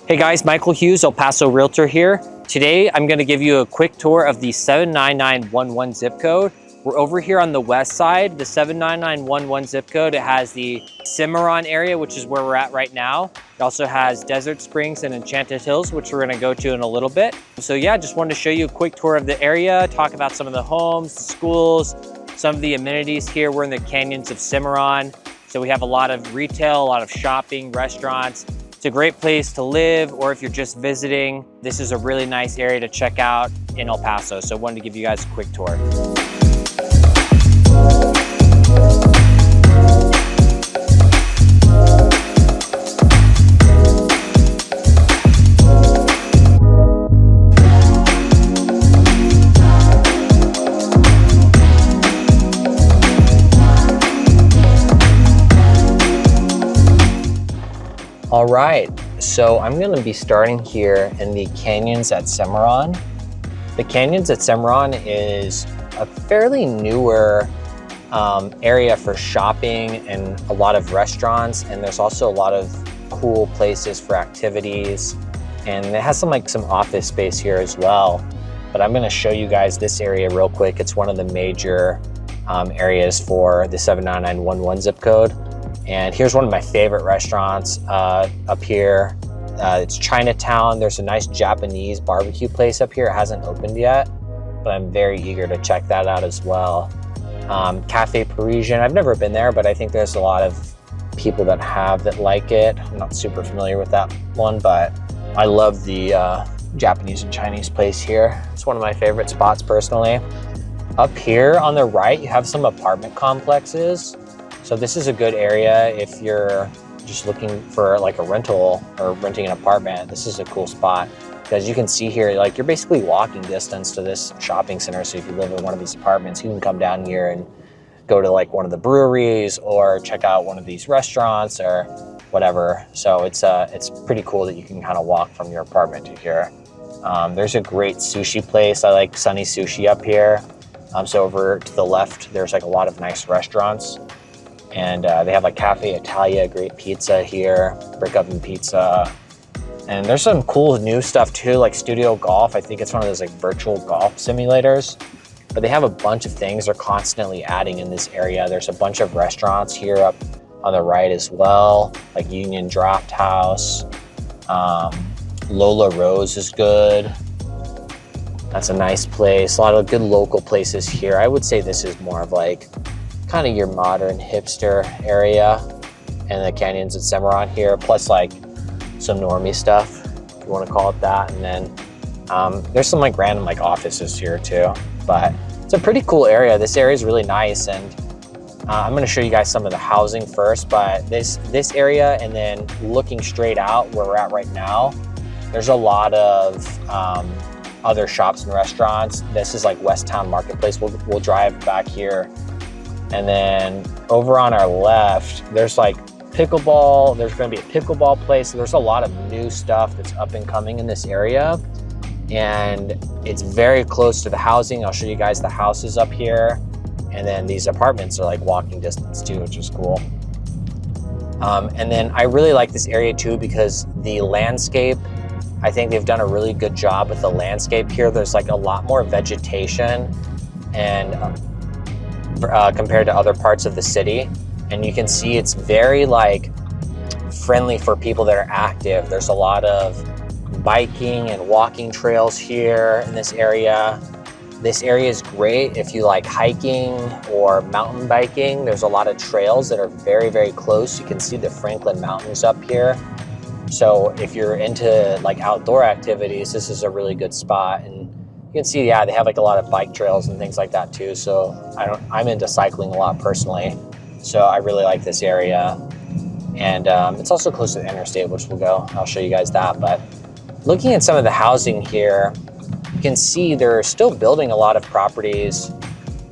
Hey guys, Michael Hughes, El Paso Realtor here. Today, I'm gonna give you a quick tour of the 79911 zip code. We're over here on the west side, the 79911 zip code. It has the Cimarron area, which is where we're at right now. It also has Desert Springs and Enchanted Hills, which we're gonna go to in a little bit. So yeah, just wanted to show you a quick tour of the area, talk about some of the homes, the schools, some of the amenities here. We're in the canyons of Cimarron. So we have a lot of retail, a lot of shopping, restaurants. It's a great place to live, or if you're just visiting, this is a really nice area to check out in El Paso. So I wanted to give you guys a quick tour. All right, so I'm gonna be starting here in the canyons at Cimarron. The canyons at Cimarron is a fairly newer area for shopping and a lot of restaurants, and there's also a lot of cool places for activities, and it has some office space here as well. But I'm gonna show you guys this area real quick. It's one of the major areas for the 79911 zip code. And here's one of my favorite restaurants up here. It's Chinatown. There's a nice Japanese barbecue place up here. It hasn't opened yet, but I'm very eager to check that out as well. Cafe Parisian, I've never been there, but I think there's a lot of people that like it. I'm not super familiar with that one, but I love the Japanese and Chinese place here. It's one of my favorite spots personally. Up here on the right, you have some apartment complexes. So this is a good area if you're just looking for like a rental or renting an apartment. This is a cool spot because you can see here, like you're basically walking distance to this shopping center. So if you live in one of these apartments, you can come down here and go to like one of the breweries or check out one of these restaurants or whatever. So it's pretty cool that you can kind of walk from your apartment to here. There's a great sushi place. I like Sunny Sushi up here. So over to the left, there's like a lot of nice restaurants. And they have like Cafe Italia, great pizza here, brick oven pizza. And there's some cool new stuff too, like Studio Golf. I think it's one of those like virtual golf simulators. But they have a bunch of things they're constantly adding in this area. There's a bunch of restaurants here up on the right as well, like Union Draft House. Lola Rose is good. That's a nice place. A lot of good local places here. I would say this is more of like kind of your modern hipster area, and the canyons at Cimarron here, plus like some normie stuff, if you want to call it that. And then there's some like random like offices here too, but it's a pretty cool area. This area is really nice, and I'm going to show you guys some of the housing first. But this area, and then looking straight out where we're at right now, there's a lot of other shops and restaurants. This is like West Town Marketplace. We'll drive back here. And then over on our left, there's like pickleball. There's going to be a pickleball place. There's a lot of new stuff that's up and coming in this area. And it's very close to the housing. I'll show you guys the houses up here. And then these apartments are like walking distance too, which is cool. And then I really like this area too because the landscape, I think they've done a really good job with the landscape here. There's like a lot more vegetation and compared to other parts of the city, and you can see it's very like friendly for people that are active. There's a lot of biking and walking trails here in this area. This area is great if you like hiking or mountain biking. There's a lot of trails that are very, very close. You can see the Franklin Mountains up here. So if you're into like outdoor activities, this is a really good spot. And you can see, yeah, they have like a lot of bike trails and things like that too. So I'm into cycling a lot personally. So I really like this area. And it's also close to the interstate, which I'll show you guys that. But looking at some of the housing here, you can see they're still building a lot of properties,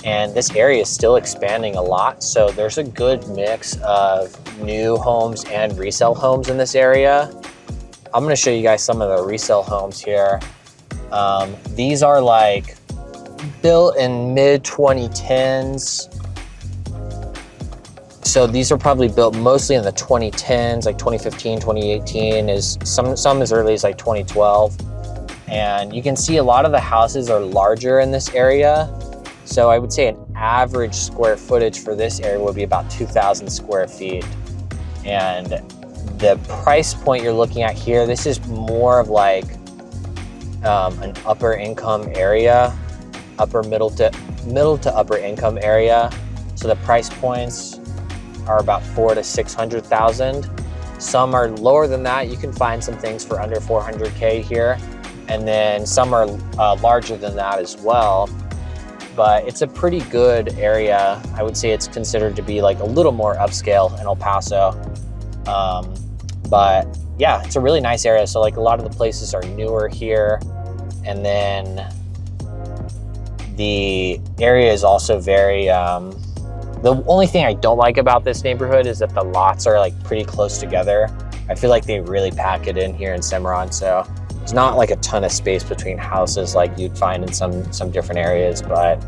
and this area is still expanding a lot. So there's a good mix of new homes and resale homes in this area. I'm gonna show you guys some of the resale homes here. These are like built in mid 2010s. So these are probably built mostly in the 2010s, like 2015, 2018, is some as early as like 2012. And you can see a lot of the houses are larger in this area. So I would say an average square footage for this area would be about 2,000 square feet. And the price point you're looking at here, this is more of like an upper income area, middle to upper income area. So the price points are about 400,000 to 600,000. Some are lower than that. You can find some things for under 400K here. And then some are larger than that as well. But it's a pretty good area. I would say it's considered to be like a little more upscale in El Paso. But yeah, it's a really nice area. So like a lot of the places are newer here. And then the area is also very, the only thing I don't like about this neighborhood is that the lots are like pretty close together. I feel like they really pack it in here in Cimarron. So there's not like a ton of space between houses like you'd find in some different areas, but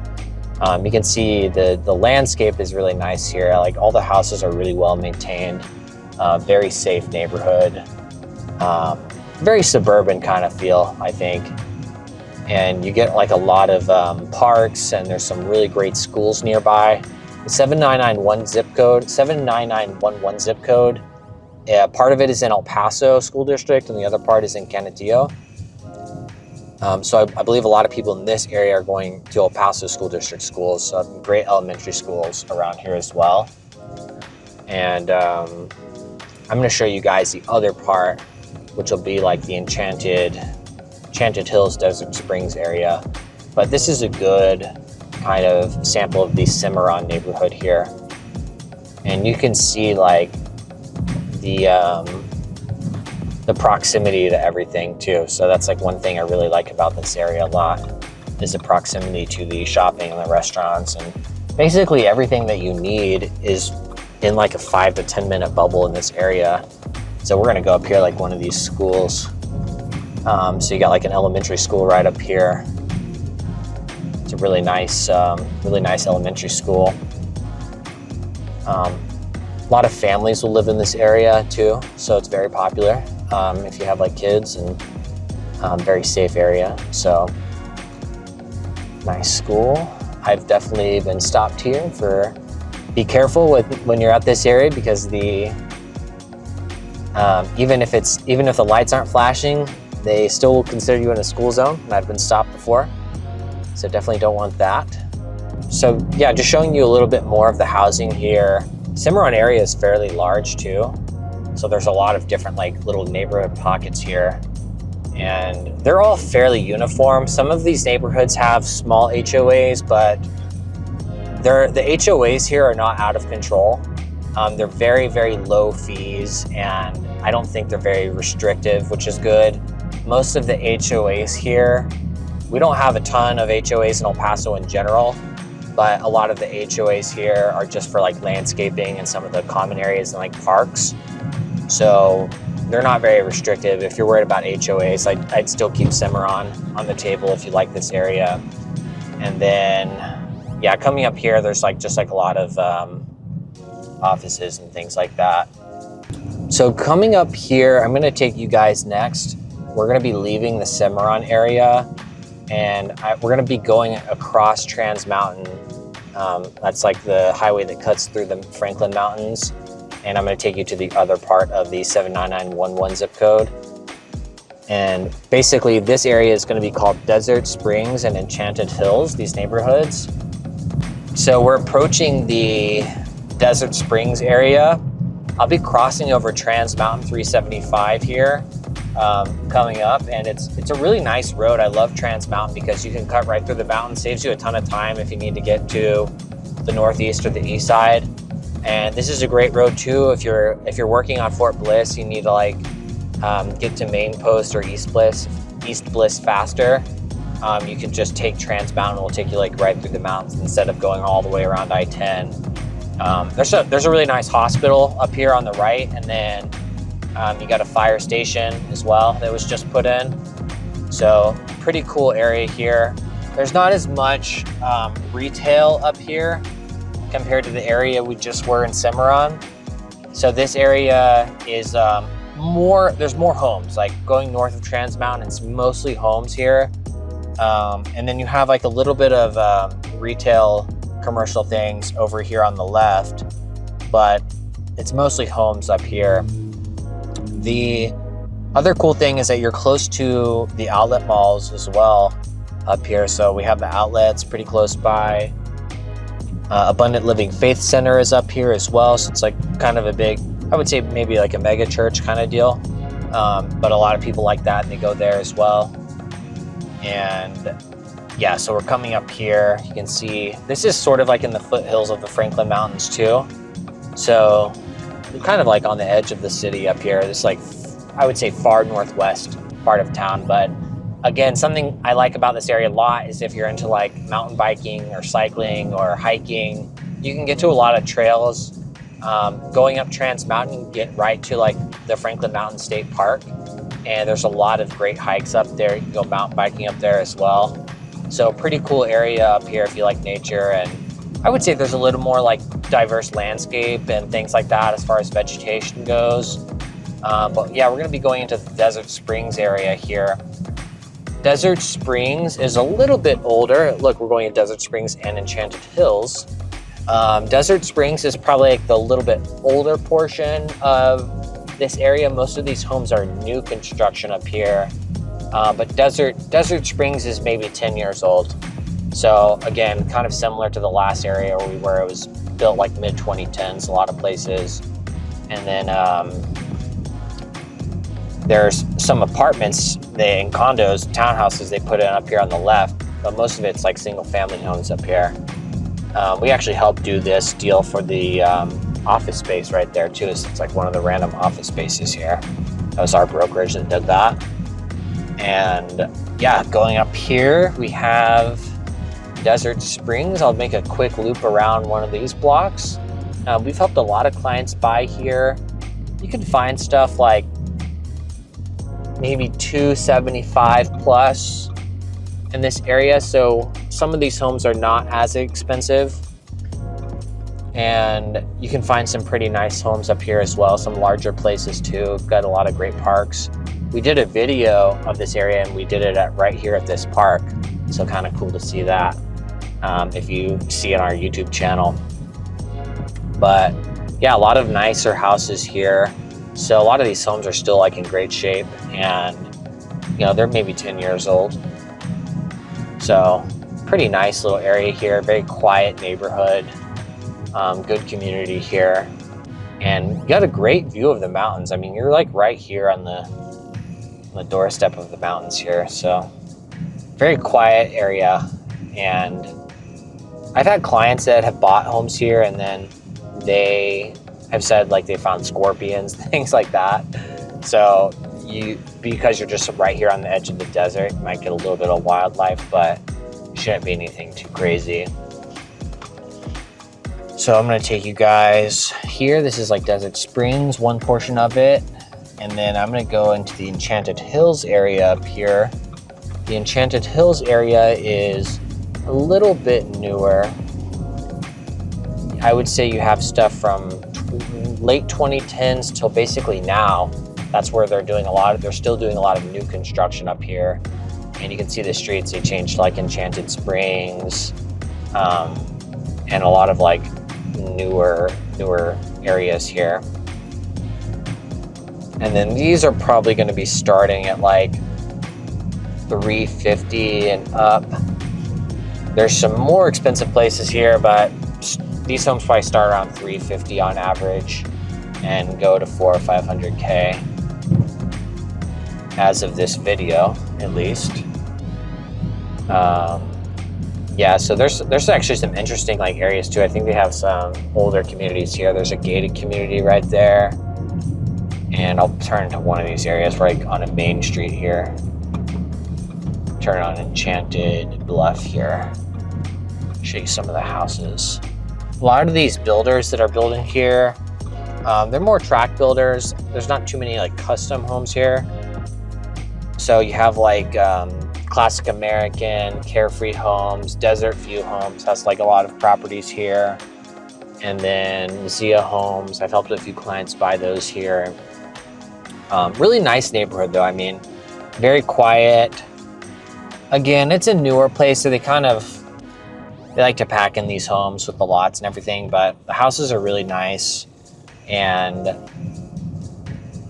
you can see the landscape is really nice here. Like all the houses are really well maintained, very safe neighborhood, very suburban kind of feel, I think. And you get like a lot of parks, and there's some really great schools nearby. The 7991 zip code, 79911 zip code, part of it is in El Paso School District and the other part is in Canutillo. So I believe a lot of people in this area are going to El Paso School District schools. So great elementary schools around here as well. And I'm gonna show you guys the other part, which will be like the Enchanted Hills, Desert Springs area. But this is a good kind of sample of the Cimarron neighborhood here. And you can see like the proximity to everything too. So that's like one thing I really like about this area a lot, is the proximity to the shopping and the restaurants. And basically everything that you need is in like a 5 to 10 minute bubble in this area. So we're gonna go up here like one of these schools. So you got like an elementary school right up here. It's a really nice elementary school. A lot of families will live in this area too, so it's very popular if you have like kids, and very safe area. So nice school. I've definitely been stopped here for, be careful when you're at this area, because even if the lights aren't flashing, they still will consider you in a school zone, and I've been stopped before. So definitely don't want that. So yeah, just showing you a little bit more of the housing here. Cimarron area is fairly large too. So there's a lot of different like little neighborhood pockets here, and they're all fairly uniform. Some of these neighborhoods have small HOAs, but the HOAs here are not out of control. They're very, very low fees, and I don't think they're very restrictive, which is good. Most of the HOAs here, we don't have a ton of HOAs in El Paso in general, but a lot of the HOAs here are just for like landscaping and some of the common areas and like parks. So they're not very restrictive. If you're worried about HOAs, I'd still keep Cimarron on the table if you like this area. And then, yeah, coming up here, there's like just like a lot of offices and things like that. So coming up here, I'm gonna take you guys next. We're gonna be leaving the Cimarron area, and we're gonna be going across Trans Mountain. That's like the highway that cuts through the Franklin Mountains. And I'm gonna take you to the other part of the 79911 zip code. And basically this area is gonna be called Desert Springs and Enchanted Hills, these neighborhoods. So we're approaching the Desert Springs area. I'll be crossing over Trans Mountain 375 here, coming up, and it's a really nice road. I love Trans Mountain because you can cut right through the mountain, saves you a ton of time if you need to get to the northeast or the east side. And this is a great road too if you're working on Fort Bliss, you need to like get to Main Post or East Bliss faster. You can just take Trans Mountain. Will take you like right through the mountains instead of going all the way around I-10. There's a really nice hospital up here on the right, and then you got a fire station as well that was just put in. So pretty cool area here. There's not as much retail up here compared to the area we just were in Cimarron. So this area is there's more homes. Like going north of Trans Mountain, it's mostly homes here. And then you have like a little bit of retail commercial things over here on the left, but it's mostly homes up here. The other cool thing is that you're close to the outlet malls as well up here. So we have the outlets pretty close by. Abundant Living Faith Center is up here as well. So it's like kind of a big, I would say maybe like a mega church kind of deal. But a lot of people like that and they go there as well. And yeah, so we're coming up here. You can see this is sort of like in the foothills of the Franklin Mountains too. So we're kind of like on the edge of the city up here. This like, I would say far northwest part of town. But again, something I like about this area a lot is if you're into like mountain biking or cycling or hiking, you can get to a lot of trails. Going up Trans Mountain, get right to like the Franklin Mountain State Park. And there's a lot of great hikes up there. You can go mountain biking up there as well. So pretty cool area up here if you like nature. And I would say there's a little more like diverse landscape and things like that as far as vegetation goes. But yeah, we're gonna be going into the Desert Springs area here. Desert Springs is a little bit older. Look, we're going to Desert Springs and Enchanted Hills. Desert Springs is probably like the little bit older portion of this area. Most of these homes are new construction up here. But Desert Springs is maybe 10 years old. So again, kind of similar to the last area where we were. It was built like mid 2010s, a lot of places. And then there's some apartments and condos, townhouses they put in up here on the left, but most of it's like single family homes up here. We actually helped do this deal for the office space right there too. So it's like one of the random office spaces here. That was our brokerage that did that. And yeah, going up here, we have Desert Springs. I'll make a quick loop around one of these blocks. We've helped a lot of clients buy here. You can find stuff like maybe $275 plus in this area. So some of these homes are not as expensive. And you can find some pretty nice homes up here as well. Some larger places too. We've got a lot of great parks. We did a video of this area and we did it right here at this park. So kind of cool to see that if you see it on our YouTube channel. But yeah, a lot of nicer houses here. So a lot of these homes are still like in great shape and you know, they're maybe 10 years old. So pretty nice little area here, very quiet neighborhood, good community here. And you got a great view of the mountains. I mean, you're like right here on the doorstep of the mountains here. So very quiet area. And I've had clients that have bought homes here and then they have said like they found scorpions, things like that. So because you're just right here on the edge of the desert, you might get a little bit of wildlife, but it shouldn't be anything too crazy. So I'm gonna take you guys here. This is like Desert Springs, one portion of it. And then I'm gonna go into the Enchanted Hills area up here. The Enchanted Hills area is a little bit newer. I would say you have stuff from late 2010s till basically now. That's where they're still doing a lot of new construction up here. And you can see the streets, they changed like Enchanted Springs, and a lot of like newer areas here. And then these are probably gonna be starting at like $350 and up. There's some more expensive places here, but these homes probably start around $350 on average and go to $400,000 or $500K as of this video, at least. Yeah, so there's actually some interesting like areas too. I think they have some older communities here. There's a gated community right there. And I'll turn to one of these areas right on a main street here. Turn on Enchanted Bluff here. Show you some of the houses. A lot of these builders that are building here, they're more tract builders. There's not too many like custom homes here. So you have like Classic American, Carefree Homes, Desert View Homes has like a lot of properties here. and then Zia Homes. I've helped a few clients buy those here. Really nice neighborhood though. I mean, very quiet. Again, it's a newer place, so they like to pack in these homes with the lots and everything, but the houses are really nice, and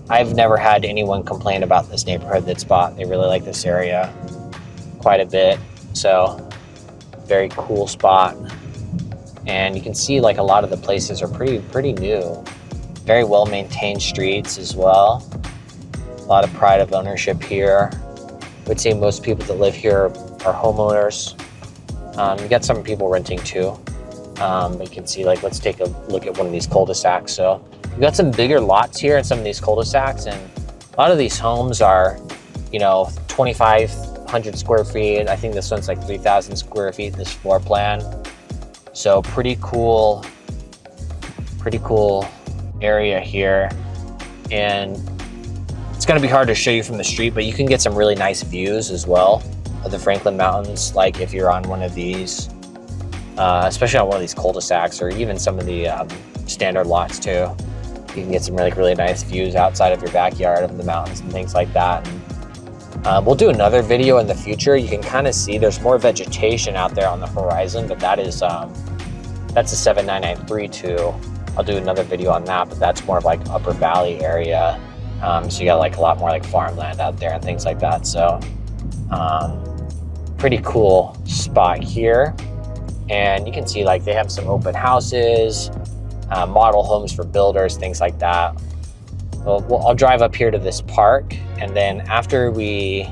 I've never had anyone complain about this neighborhood that's bought. They really like this area quite a bit. So very cool spot. And you can see like a lot of the places are pretty new. Very well maintained streets as well. A lot of pride of ownership here. I would say most people that live here are homeowners. You got some people renting too. You can see, like, let's take a look at one of these cul-de-sacs. So we've got some bigger lots here in some of these cul-de-sacs, and a lot of these homes are, you know, 2,500 square feet. I think this one's like 3,000 square feet, this floor plan. So pretty cool area here. And it's gonna be hard to show you from the street, but you can get some really nice views as well of the Franklin Mountains, like if you're on one of these, especially on one of these cul-de-sacs, or even some of the standard lots too. You can get some really nice views outside of your backyard of the mountains and things like that. And, we'll do another video in the future. You can kind of see there's more vegetation out there on the horizon, but that is that's a 7993 I'll do another video on that, but that's more of like upper valley area. So you got like a lot more like farmland out there and things like that. So pretty cool spot here. And you can see like they have some open houses, model homes for builders, things like that. Well, I'll drive up here to this park, and then after we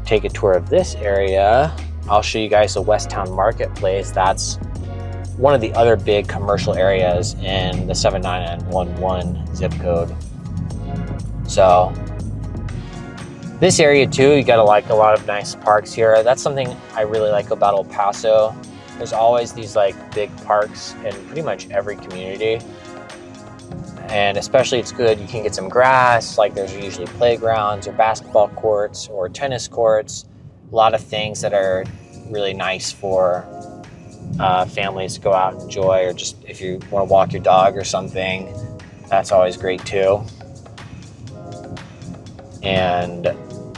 take a tour of this area, I'll show you guys the Westtown Marketplace. That's one of the other big commercial areas in the 79911 zip code. So this area too, you got like a lot of nice parks here. That's something I really like about El Paso. There's always these like big parks in pretty much every community. And especially it's good, you can get some grass, like there's usually playgrounds or basketball courts or tennis courts. A lot of things that are really nice for families to go out and enjoy, or just if you want to walk your dog or something, that's always great too. And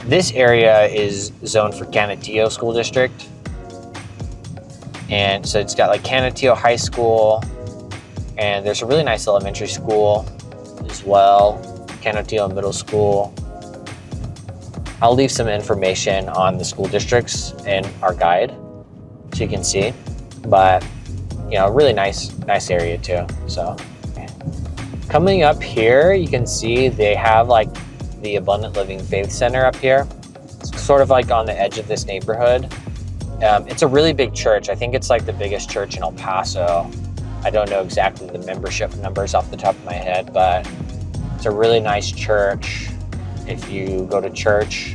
this area is zoned for Canutillo School District. And so it's got like Canutillo High School, and there's a really nice elementary school as well, Canutillo Middle School. I'll leave some information on the school districts in our guide so you can see, but you know, really nice area too. So coming up here, you can see they have like the Abundant Living Faith Center up here. It's sort of like on the edge of this neighborhood. It's a really big church. I think it's like the biggest church in El Paso. I don't know exactly the membership numbers off the top of my head, but it's a really nice church if you go to church.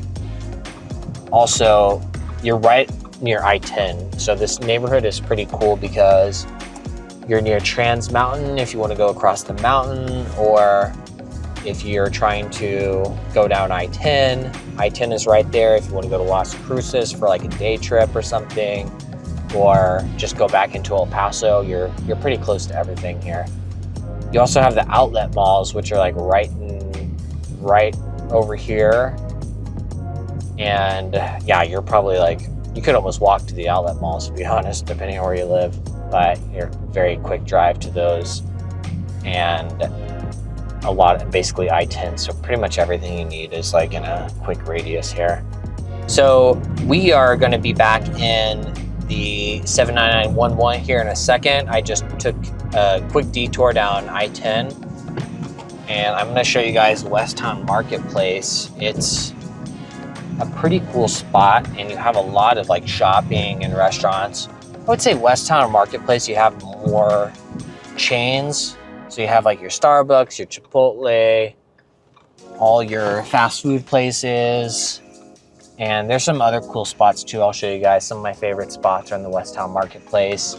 Also, you're right near I-10. So this neighborhood is pretty cool because you're near Trans Mountain if you want to go across the mountain, or if you're trying to go down I-10. I-10 is right there if you want to go to Las Cruces for like a day trip or something, or just go back into El Paso. You're pretty close to everything here. You also have the outlet malls, which are like right over here. And yeah, you're probably like, you could almost walk to the outlet malls, to be honest, depending on where you live, but you're very quick drive to those. And a lot, basically I-10, so pretty much everything you need is like in a quick radius here. So we are going to be back in the 79911 here in a second. I just took a quick detour down I-10, and I'm going to show you guys Westtown Marketplace. It's a pretty cool spot, and you have a lot of like shopping and restaurants. I would say Westtown Marketplace, you have more chains. So you have like your Starbucks, your Chipotle, all your fast food places, and there's some other cool spots too. I'll show you guys. Some of my favorite spots are in the Westtown Marketplace.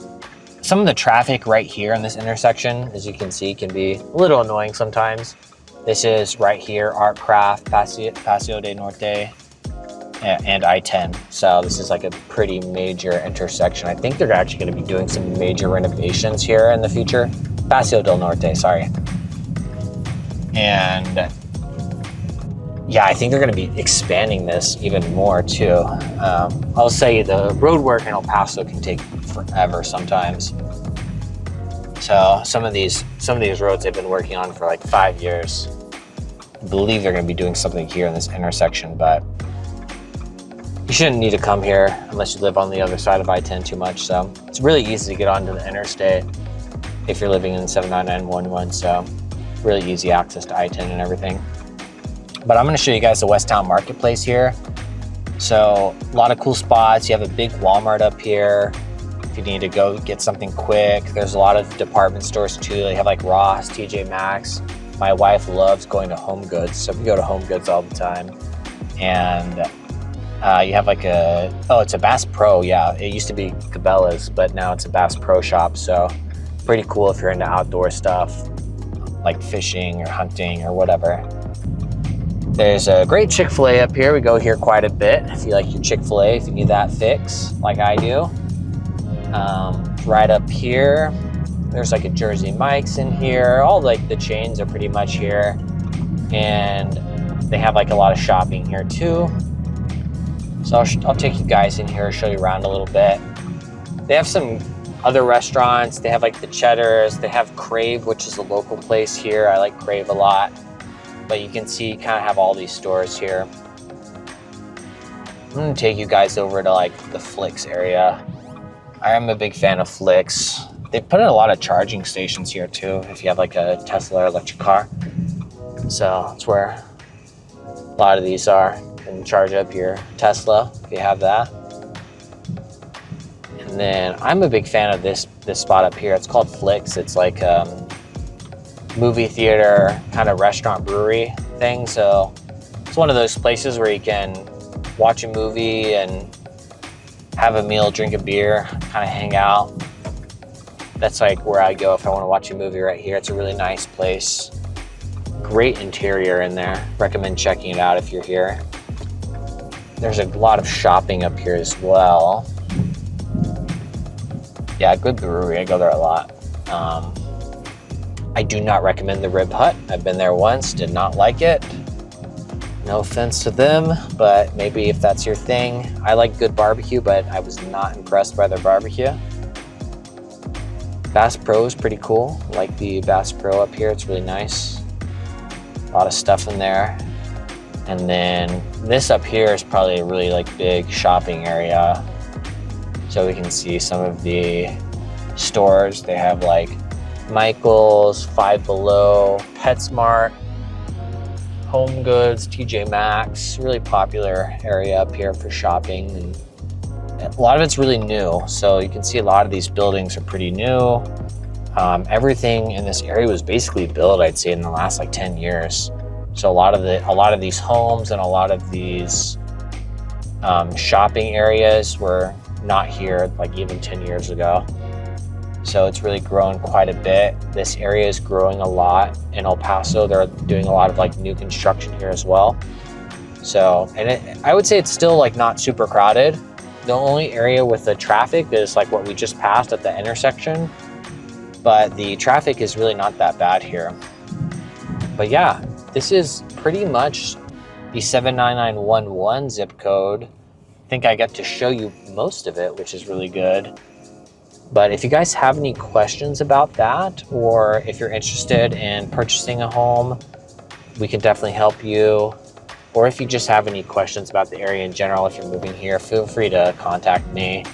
Some of the traffic right here in this intersection, as you can see, can be a little annoying sometimes. This is right here, Art Craft, Paseo de Norte. and I-10. So this is like a pretty major intersection. I think they're actually going to be doing some major renovations here in the future. Paseo del Norte, sorry. And yeah, I think they're going to be expanding this even more too. I'll say the road work in El Paso can take forever sometimes. So some of these roads they've been working on for like 5 years. I believe they're going to be doing something here in this intersection, but you shouldn't need to come here unless you live on the other side of I-10 too much. So it's really easy to get onto the interstate if you're living in 79911. So really easy access to I-10 and everything. But I'm going to show you guys the Westtown Marketplace here. So a lot of cool spots. You have a big Walmart up here. If you need to go get something quick, there's a lot of department stores too. They have like Ross, TJ Maxx. My wife loves going to Home Goods, so we go to Home Goods all the time. And you have like it's a Bass Pro. Yeah, it used to be Cabela's, but now it's a Bass Pro shop. So pretty cool if you're into outdoor stuff like fishing or hunting or whatever. There's a great Chick-fil-A up here. We go here quite a bit. If you like your Chick-fil-A, if you need that fix like I do. Right up here, there's like a Jersey Mike's in here. All like the chains are pretty much here. And they have like a lot of shopping here too. So I'll take you guys in here, show you around a little bit. They have some other restaurants. They have like the Cheddars. They have Crave, which is a local place here. I like Crave a lot. But you can see, kind of have all these stores here. I'm gonna take you guys over to like the Flicks area. I am a big fan of Flicks. They put in a lot of charging stations here too, if you have like a Tesla or electric car. So that's where a lot of these are. You can charge up your Tesla if you have that. And then I'm a big fan of this spot up here. It's called Flicks. It's like movie theater kind of restaurant brewery thing. So it's one of those places where you can watch a movie and have a meal, drink a beer, kind of hang out. That's like where I go if I want to watch a movie right here. It's a really nice place. Great interior in there. Recommend checking it out if you're here. There's a lot of shopping up here as well. Yeah, good brewery. I go there a lot. I do not recommend the Rib Hut. I've been there once, did not like it. No offense to them, but maybe if that's your thing. I like good barbecue, but I was not impressed by their barbecue. Bass Pro is pretty cool. I like the Bass Pro up here, it's really nice. A lot of stuff in there. And then this up here is probably a really like big shopping area. So we can see some of the stores. They have like Michael's, Five Below, PetSmart, Home Goods, TJ Maxx. Really popular area up here for shopping. And a lot of it's really new. So you can see a lot of these buildings are pretty new. Everything in this area was basically built, I'd say, in the last like 10 years. So a lot of these homes and a lot of these shopping areas were not here like even 10 years ago. So it's really grown quite a bit. This area is growing a lot in El Paso. They're doing a lot of like new construction here as well. So, and I would say it's still like not super crowded. The only area with the traffic is like what we just passed at the intersection, but the traffic is really not that bad here. But yeah, this is pretty much the 79911 zip code. I think I got to show you most of it, which is really good. But if you guys have any questions about that, or if you're interested in purchasing a home, we can definitely help you. Or if you just have any questions about the area in general, if you're moving here, feel free to contact me.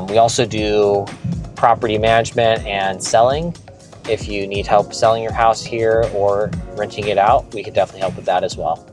We also do property management and selling. If you need help selling your house here or renting it out, we can definitely help with that as well.